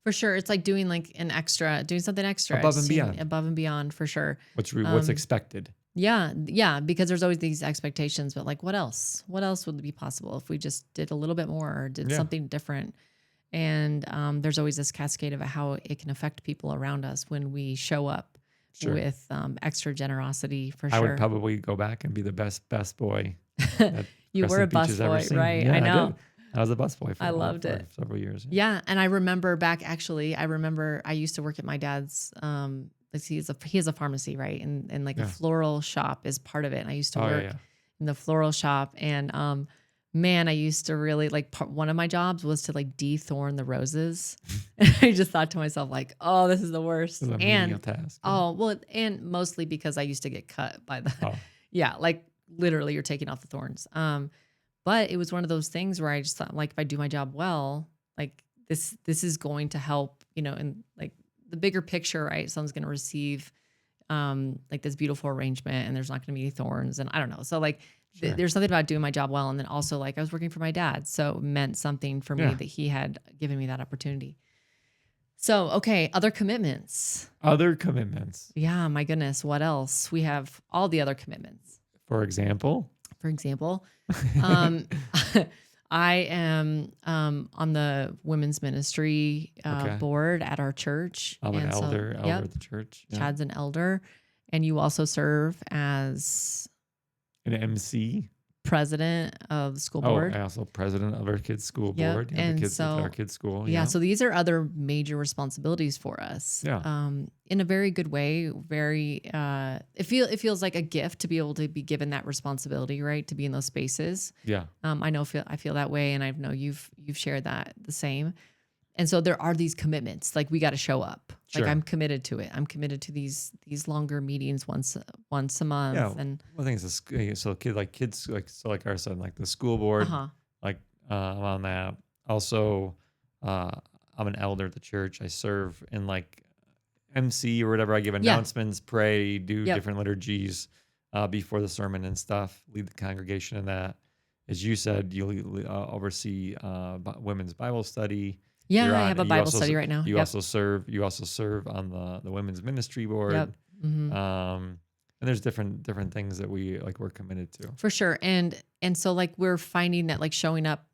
Speaker 1: For sure. It's like doing like doing something extra. Above and beyond, for sure.
Speaker 2: What's expected.
Speaker 1: Yeah. Yeah. Because there's always these expectations, but like, what else? What else would be possible if we just did a little bit more or did something different? And there's always this cascade of how it can affect people around us when we show up with extra generosity, for sure.
Speaker 2: I would probably go back and be the best boy.
Speaker 1: You were a bus boy, right?
Speaker 2: Yeah,
Speaker 1: I know.
Speaker 2: I was a busboy
Speaker 1: for
Speaker 2: several years.
Speaker 1: Yeah. And I remember I used to work at my dad's, he has a pharmacy, right? And like a floral shop is part of it. And I used to work in the floral shop. And man, I used to really one of my jobs was to like de-thorn the roses. And I just thought to myself like, oh, this is the worst.
Speaker 2: It was a menial task.
Speaker 1: Oh, well, and mostly because I used to get cut by like literally you're taking off the thorns. But it was one of those things where I just thought, like, if I do my job well, like this is going to help, and like the bigger picture, right? Someone's going to receive like this beautiful arrangement, and there's not going to be any thorns, and I don't know. So like, there's something about doing my job well, and then also like I was working for my dad, so it meant something for me that he had given me that opportunity. So okay, other commitments. Yeah, my goodness, what else? We have all the other commitments.
Speaker 2: For example,
Speaker 1: I am on the women's ministry board at our church.
Speaker 2: I'm an elder at the church.
Speaker 1: Yeah. Chad's an elder, and you also serve as
Speaker 2: an MC,
Speaker 1: president of the school board.
Speaker 2: I also president of our kids' school board.
Speaker 1: And
Speaker 2: our kids' school.
Speaker 1: Yeah, so these are other major responsibilities for us.
Speaker 2: Yeah.
Speaker 1: In a very good way. Very. It feels like a gift to be able to be given that responsibility, right? To be in those spaces.
Speaker 2: Yeah.
Speaker 1: I feel that way, and I know you've shared that the same. And so there are these commitments. Like we got to show up.
Speaker 2: Sure.
Speaker 1: Like I'm committed to it. I'm committed to these longer meetings once a month.
Speaker 2: Yeah.
Speaker 1: And
Speaker 2: one thing is kids like our son, like the school board, I'm on that. Also, I'm an elder at the church. I serve in like MC or whatever. I give announcements, pray, do different liturgies before the sermon and stuff. Lead the congregation in that. As you said, you oversee women's Bible study.
Speaker 1: Yeah, I have a Bible study right now.
Speaker 2: You also serve on the women's ministry board.
Speaker 1: Yep. Mm-hmm.
Speaker 2: And there's different things that we're committed to.
Speaker 1: For sure. And so like we're finding that like showing up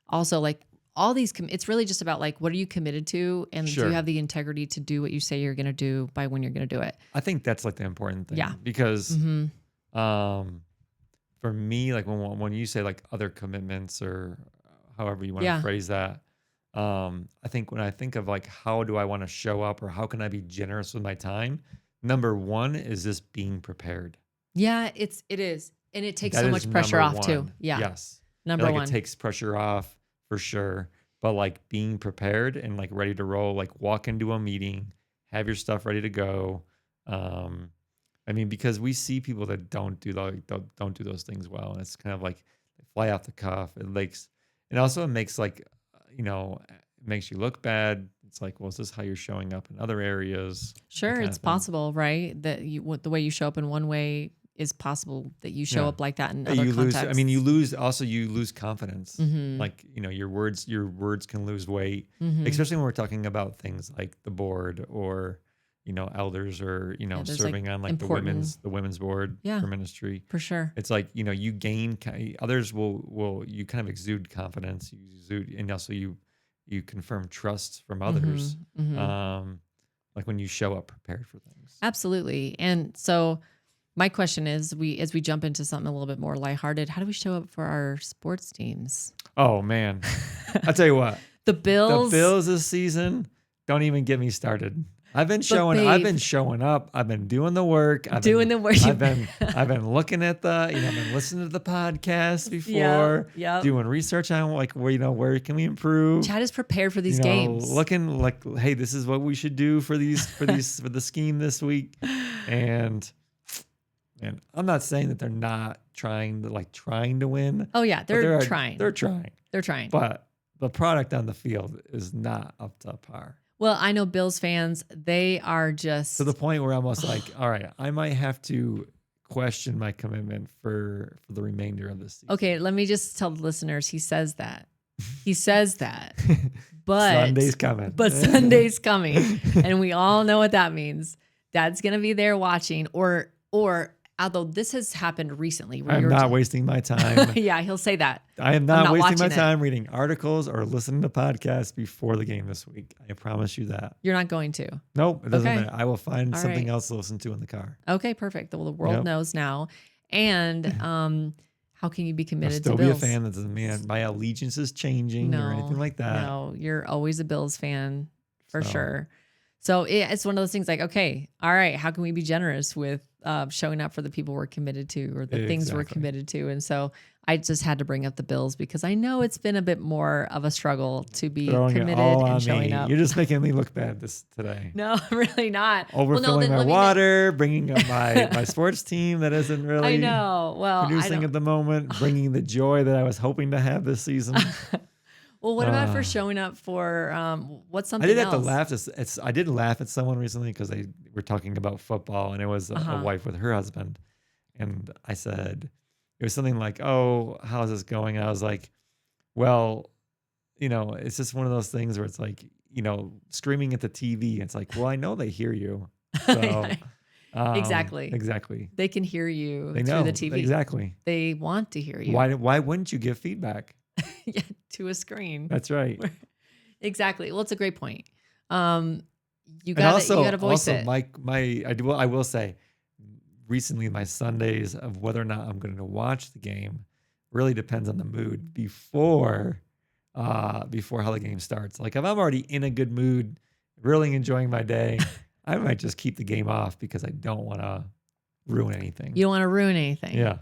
Speaker 1: also like all these it's really just about like what are you committed to, and do you have the integrity to do what you say you're going to do by when you're going to do it.
Speaker 2: I think that's like the important thing.
Speaker 1: Yeah.
Speaker 2: Because for me, like when you say like other commitments or however you want to phrase that, I think when I think of like, how do I want to show up or how can I be generous with my time? Number one is just being prepared.
Speaker 1: Yeah, it is. And it takes so much pressure off too. Yeah.
Speaker 2: Yes.
Speaker 1: Number one.
Speaker 2: It takes pressure off for sure. But like being prepared and like ready to roll, like walk into a meeting, have your stuff ready to go. Because we see people that don't do those things well. And it's kind of like they fly off the cuff. It makes like, it makes you look bad. It's like, well, is this how you're showing up in other areas?
Speaker 1: Sure, it's possible, right? That the way you show up in one way is possible that you show up like that in other contexts.
Speaker 2: You lose confidence. Mm-hmm. Like, your words can lose weight, especially when we're talking about things like the board or, elders or, serving on like the women's board for ministry.
Speaker 1: For sure.
Speaker 2: It's like, you gain, others will you kind of exude confidence, and also you confirm trust from others. Like when you show up prepared for things.
Speaker 1: Absolutely. And so my question is, as we jump into something a little bit more lighthearted, how do we show up for our sports teams?
Speaker 2: Oh man. I'll tell you what.
Speaker 1: The Bills
Speaker 2: this season, don't even get me started. I've been showing up. I've been doing the work. I've been looking at I've been listening to the podcast before, doing research on like where can we improve.
Speaker 1: Chad is prepared for these games.
Speaker 2: Looking like, hey, this is what we should do for the scheme this week. And I'm not saying that they're not trying to win.
Speaker 1: Oh yeah, they're trying.
Speaker 2: They're trying. But the product on the field is not up to par.
Speaker 1: Well, I know Bills fans, they are just
Speaker 2: to the point where I'm almost like, all right, I might have to question my commitment for the remainder of this season.
Speaker 1: Okay, let me just tell the listeners, he says that.
Speaker 2: Sunday's coming.
Speaker 1: But Sunday's coming. And we all know what that means. Dad's going to be there watching or although this has happened recently.
Speaker 2: I'm not wasting my time.
Speaker 1: Yeah, he'll say that.
Speaker 2: I am not wasting my time reading articles or listening to podcasts before the game this week. I promise you that.
Speaker 1: You're not going to?
Speaker 2: Nope, it doesn't matter. I will find something else to listen to in the car.
Speaker 1: Okay, perfect. Well, the world knows now. And how can you be committed to Bills?
Speaker 2: I'll still be a fan. That doesn't mean my allegiance is changing or anything like that.
Speaker 1: No, you're always a Bills fan for sure. So it's one of those things like, okay, all right, how can we be generous with showing up for the people we're committed to or the things we're committed to? And so I just had to bring up the Bills because I know it's been a bit more of a struggle to be committed and showing up.
Speaker 2: You're just making me look bad today.
Speaker 1: No, really not.
Speaker 2: Overfilling my water, bringing up my sports team that isn't really producing at the moment, bringing the joy that I was hoping to have this season.
Speaker 1: Well, what about for showing up for what's something else?
Speaker 2: I did laugh at someone recently because they were talking about football, and it was a wife with her husband. And I said, it was something like, oh, how's this going? And I was like, well, it's just one of those things where it's like, screaming at the TV. It's like, well, I know they hear you. So,
Speaker 1: Exactly. They can hear you through the TV.
Speaker 2: Exactly.
Speaker 1: They want to hear you.
Speaker 2: Why wouldn't you give feedback?
Speaker 1: Yeah, to a screen.
Speaker 2: That's right.
Speaker 1: Exactly. Well, it's a great point. You gotta voice it.
Speaker 2: I will say, recently my Sundays of whether or not I'm going to watch the game really depends on the mood before how the game starts. Like if I'm already in a good mood, really enjoying my day, I might just keep the game off because I don't want to ruin anything.
Speaker 1: You don't want to ruin anything.
Speaker 2: Yeah.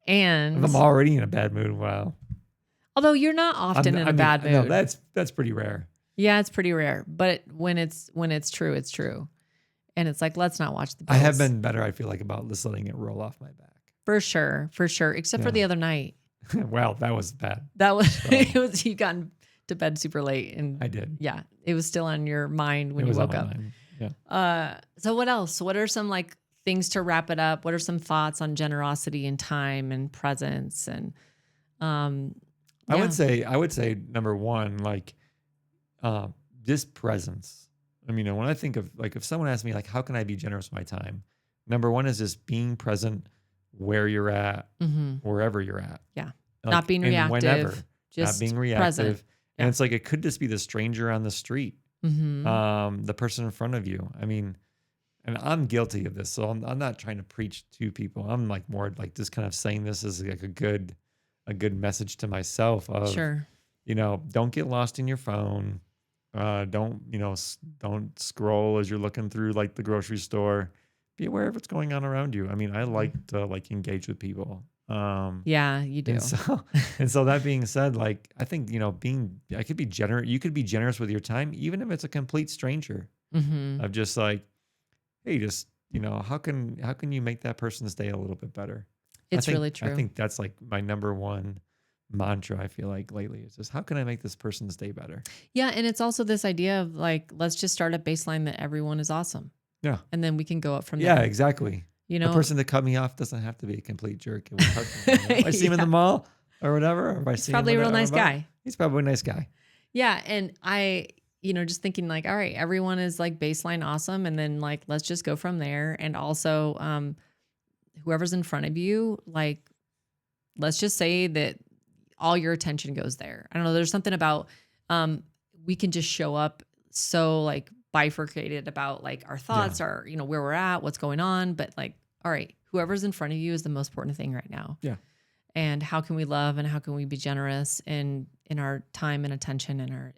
Speaker 1: And
Speaker 2: if I'm already in a bad mood, well.
Speaker 1: Although you're not often in a bad mood.
Speaker 2: No, that's pretty rare.
Speaker 1: Yeah, it's pretty rare. But when it's true, it's true. And it's like, let's not watch the Bills.
Speaker 2: I have been better, I feel like, about just letting it roll off my back.
Speaker 1: For sure. Except for the other night.
Speaker 2: Well, that was bad.
Speaker 1: That was you got to bed super late and
Speaker 2: I did.
Speaker 1: Yeah. It was still on your mind when you woke up.
Speaker 2: Yeah.
Speaker 1: So what else? What are some things to wrap it up? What are some thoughts on generosity and time and presence and
Speaker 2: I would say number one, just presence. I mean, when I think of if someone asks me how can I be generous with my time? Number one is just being present where you're at, wherever you're at.
Speaker 1: Yeah. Not being reactive.
Speaker 2: Whenever.
Speaker 1: Just
Speaker 2: not being reactive.
Speaker 1: Present.
Speaker 2: And it's it could just be the stranger on the street, the person in front of you. I mean, and I'm guilty of this. So I'm not trying to preach to people. I'm more just kind of saying this as a good message to myself of,
Speaker 1: sure.
Speaker 2: Don't get lost in your phone. Don't scroll as you're looking through the grocery store. Be aware of what's going on around you. I mean, I like to engage with people.
Speaker 1: Yeah, you do.
Speaker 2: And so that being said, I think, I could be generous. You could be generous with your time, even if it's a complete stranger of just hey, just, how can you make that person's day a little bit better?
Speaker 1: It's really true.
Speaker 2: I think that's my number one mantra. I feel lately is just how can I make this person's day better?
Speaker 1: Yeah. And it's also this idea of let's just start a baseline that everyone is awesome.
Speaker 2: Yeah.
Speaker 1: And then we can go up from there.
Speaker 2: Yeah, exactly. The person that cut me off doesn't have to be a complete jerk. If I see him in the mall or whatever, or if I see him
Speaker 1: probably a real nice guy.
Speaker 2: He's probably a nice guy.
Speaker 1: Yeah. And I, just thinking all right, everyone is baseline awesome. And then let's just go from there. And also, whoever's in front of you, let's just say that all your attention goes there. I don't know. There's something about, we can just show up so bifurcated about our thoughts are, where we're at, what's going on. But all right, whoever's in front of you is the most important thing right now.
Speaker 2: Yeah.
Speaker 1: And how can we love and how can we be generous in our time and attention and our,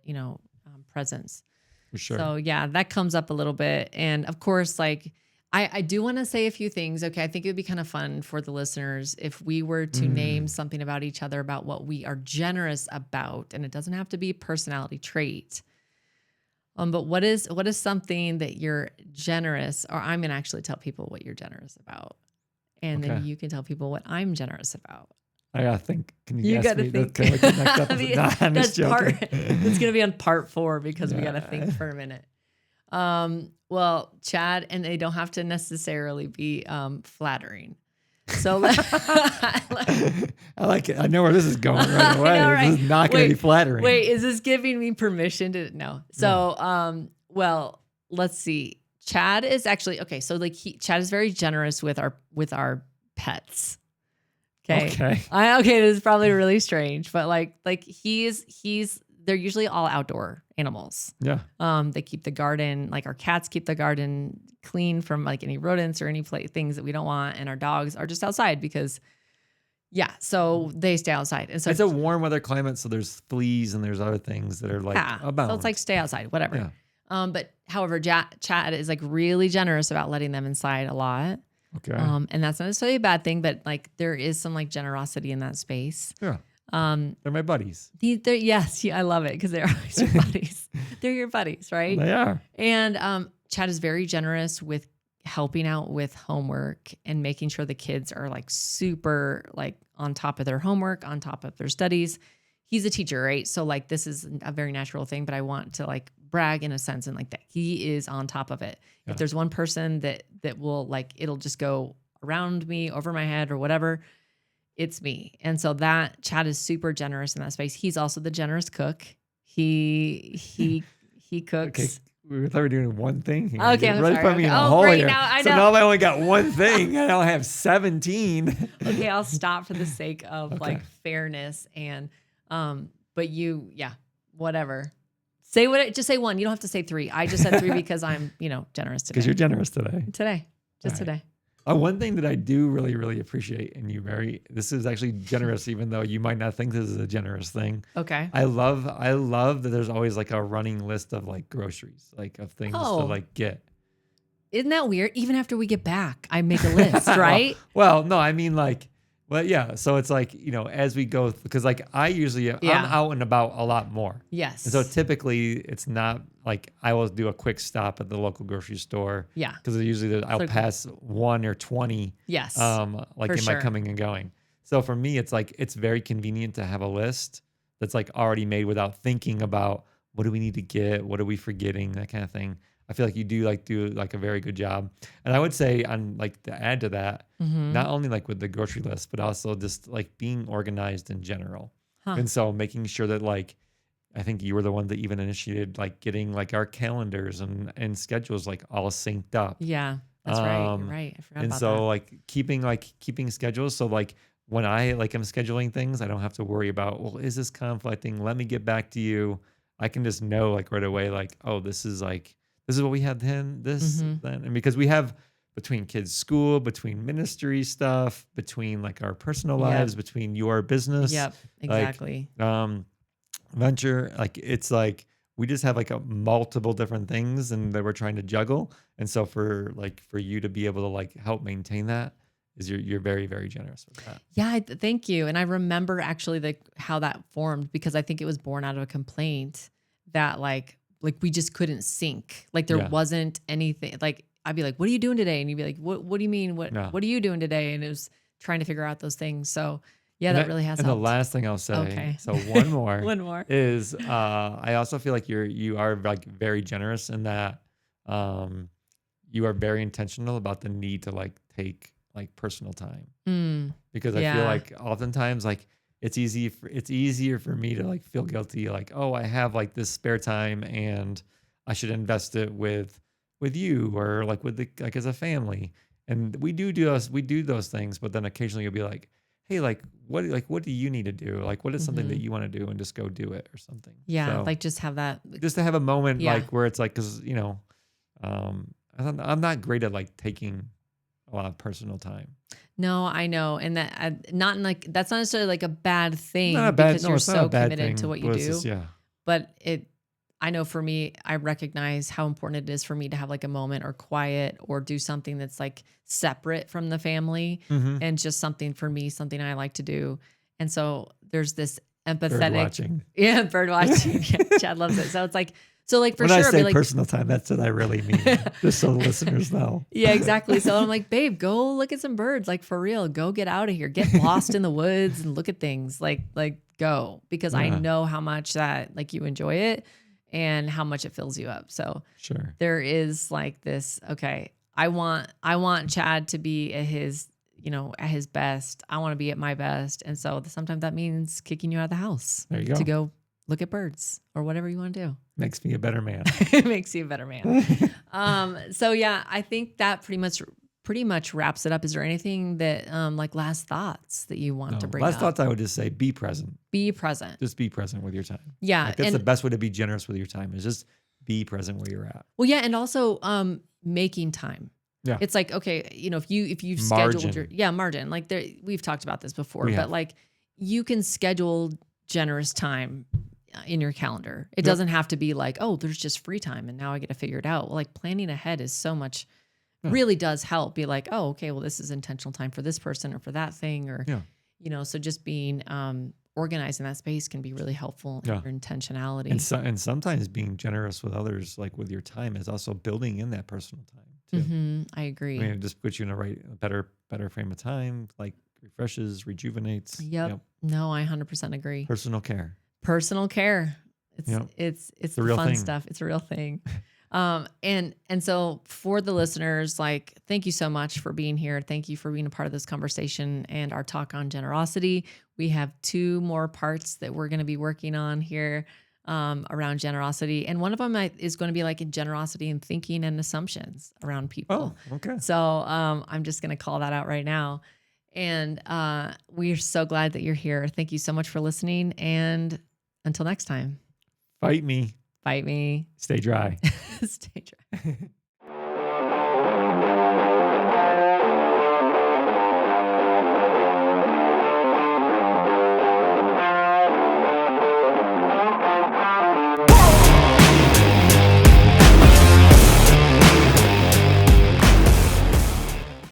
Speaker 1: presence.
Speaker 2: For sure.
Speaker 1: So yeah, that comes up a little bit. And of course, I do want to say a few things. Okay. I think it would be kind of fun for the listeners if we were to name something about each other, about what we are generous about. And it doesn't have to be a personality trait. But what is something that you're generous, or I'm going to actually tell people what you're generous about. And then you can tell people what I'm generous about.
Speaker 2: I gotta think. Can you
Speaker 1: got to think.
Speaker 2: Can we connect up? I'm just joking.
Speaker 1: It's going to be on part 4 because we got to think for a minute. Well, Chad, and they don't have to necessarily be flattering. So
Speaker 2: I like it. I know where this is going right away.
Speaker 1: know, right?
Speaker 2: This is not going to be flattering.
Speaker 1: Wait, is this giving me permission to no? So, well, let's see. Chad is actually okay. So like Chad is very generous with our pets. Okay. Okay. This is probably really strange, but like they're usually all outdoor animals.
Speaker 2: Yeah.
Speaker 1: They keep the garden, like our cats keep the garden clean from like any rodents or any things that we don't want. And our dogs are just outside because so they stay outside. And so
Speaker 2: it's a warm weather climate. So there's fleas and there's other things that are like abound.
Speaker 1: So it's like stay outside, whatever. Yeah. But however, Chad is like really generous about letting them inside a lot.
Speaker 2: Okay.
Speaker 1: And that's not necessarily a bad thing, but like there is some like generosity in that space.
Speaker 2: Yeah. They're my buddies.
Speaker 1: Yes, I love it because they're always your buddies. They're your buddies, right?
Speaker 2: They are.
Speaker 1: And Chad is very generous with helping out with homework and making sure the kids are like super like on top of their homework, on top of their studies. He's a teacher, right? So like this is a very natural thing, but I want to like brag in a sense and like that he is on top of it. Yeah. If there's one person that will like, it'll just go around me, over my head or whatever, it's me. And so that Chad is super generous in that space. He's also the generous cook. He cooks.
Speaker 2: Okay. We thought we were doing one thing here.
Speaker 1: Okay,
Speaker 2: I'm
Speaker 1: sorry.
Speaker 2: Put me in a hole here. Now I only got one thing. I don't have 17.
Speaker 1: Okay, I'll stop for the sake of like fairness and but whatever. Just say one. You don't have to say three. I just said three because I'm, generous today.
Speaker 2: Because you're generous today.
Speaker 1: Today.
Speaker 2: One thing that I do really, really appreciate in you, this is actually generous, even though you might not think this is a generous thing.
Speaker 1: Okay.
Speaker 2: I love that there's always like a running list of like groceries, like of things to like get.
Speaker 1: Isn't that weird? Even after we get back, I make a list, right?
Speaker 2: Well, no, I mean like, well, yeah. So it's like, as we go, because like I'm out and about a lot more.
Speaker 1: Yes.
Speaker 2: And so typically it's not like I will do a quick stop at the local grocery store.
Speaker 1: Yeah.
Speaker 2: Because usually I'll pass 1 or 20.
Speaker 1: Yes.
Speaker 2: My coming and going. So for me, it's like, it's very convenient to have a list that's like already made without thinking about what do we need to get? What are we forgetting? That kind of thing. I feel like you do a very good job. And I would say on like to add to that, not only like with the grocery list, but also just like being organized in general. Huh. And so making sure that like, I think you were the one that even initiated like getting like our calendars and schedules like all synced up.
Speaker 1: Yeah, that's right. You're right. I forgot about that.
Speaker 2: And so like keeping schedules. So like when I like am scheduling things, I don't have to worry about, well, is this conflicting? Let me get back to you. I can just know like right away, like, oh, this is what we had then, then. And because we have between kids' school, between ministry stuff, between like our personal lives, between your business.
Speaker 1: Yep, exactly.
Speaker 2: Venture, like it's like we just have like a multiple different things and that we're trying to juggle. And so for you to be able to like help maintain that is you're very, very generous with that.
Speaker 1: Yeah, thank you. And I remember actually how that formed because I think it was born out of a complaint that like we just couldn't sync. Like there wasn't anything. Like I'd be like, "What are you doing today?" And you'd be like, "What do you mean? What are you doing today?" And it was trying to figure out those things. So yeah, that really has helped.
Speaker 2: And the last thing I'll say, so one more, is I also feel like you are like very generous in that you are very intentional about the need to like take like personal time because I feel like oftentimes like it's easier for me to like feel guilty like, oh, I have like this spare time and I should invest it with you or like with like as a family. And we do those things, but then occasionally you'll be like, hey, what do you need to do? Like, what is something that you want to do and just go do it or something?
Speaker 1: Yeah.
Speaker 2: So,
Speaker 1: like just have that.
Speaker 2: Just to have a moment like where it's like, cause I'm not great at like taking a lot of personal time.
Speaker 1: No, I know. And that not in like, that's not necessarily like a bad thing
Speaker 2: because
Speaker 1: you're so committed to what you do.
Speaker 2: Just,
Speaker 1: but I know for me, I recognize how important it is for me to have like a moment or quiet or do something that's like separate from the family and just something for me, something I like to do. And so there's this empathetic. Bird watching. Yeah, bird watching. Chad loves it. So it's like, for
Speaker 2: when
Speaker 1: sure.
Speaker 2: When I say personal time, that's what I really mean. Just so the listeners know.
Speaker 1: Yeah, exactly. So I'm like, babe, go look at some birds. Like for real, go get out of here. Get lost in the woods and look at things. Like go. Because I know how much that like you enjoy it and how much it fills you up. So
Speaker 2: sure.
Speaker 1: There is like this, okay, I want Chad to be at his, at his best. I want to be at my best. And so sometimes that means kicking you out of the house
Speaker 2: There you go.
Speaker 1: to go look at birds or whatever you want to do.
Speaker 2: Makes me a better man.
Speaker 1: It makes you a better man. So yeah, I think that pretty much wraps it up. Is there anything that like last thoughts that you want to bring
Speaker 2: last
Speaker 1: up?
Speaker 2: thoughts, I would just say be present.
Speaker 1: Be present.
Speaker 2: Just be present with your time.
Speaker 1: Yeah.
Speaker 2: Like that's the best way to be generous with your time, is just be present where you're at.
Speaker 1: Well, yeah. And also making time.
Speaker 2: Yeah.
Speaker 1: It's like, okay, if you've scheduled margin, like we've talked about this before, but like you can schedule generous time in your calendar. It doesn't have to be like, oh, there's just free time and now I get to figure it out. Like planning ahead is so much, really does help. Be like, oh, okay, well, this is intentional time for this person or for that thing, or, so just being organized in that space can be really helpful in your intentionality.
Speaker 2: And sometimes being generous with others, like with your time, is also building in that personal time too.
Speaker 1: Mm-hmm, I agree.
Speaker 2: I mean, it just puts you in a better frame of time, like refreshes, rejuvenates.
Speaker 1: Yep. No, I 100% agree.
Speaker 2: Personal care.
Speaker 1: It's the real fun stuff. It's a real thing. And so for the listeners, like, thank you so much for being here. Thank you for being a part of this conversation and our talk on generosity. We have 2 more parts that we're going to be working on here around generosity. And one of them is going to be like in generosity and thinking and assumptions around people.
Speaker 2: Oh, okay.
Speaker 1: So I'm just going to call that out right now. And we're so glad that you're here. Thank you so much for listening. And until next time.
Speaker 2: Fight me.
Speaker 1: Fight me.
Speaker 2: Stay dry.
Speaker 1: Stay dry.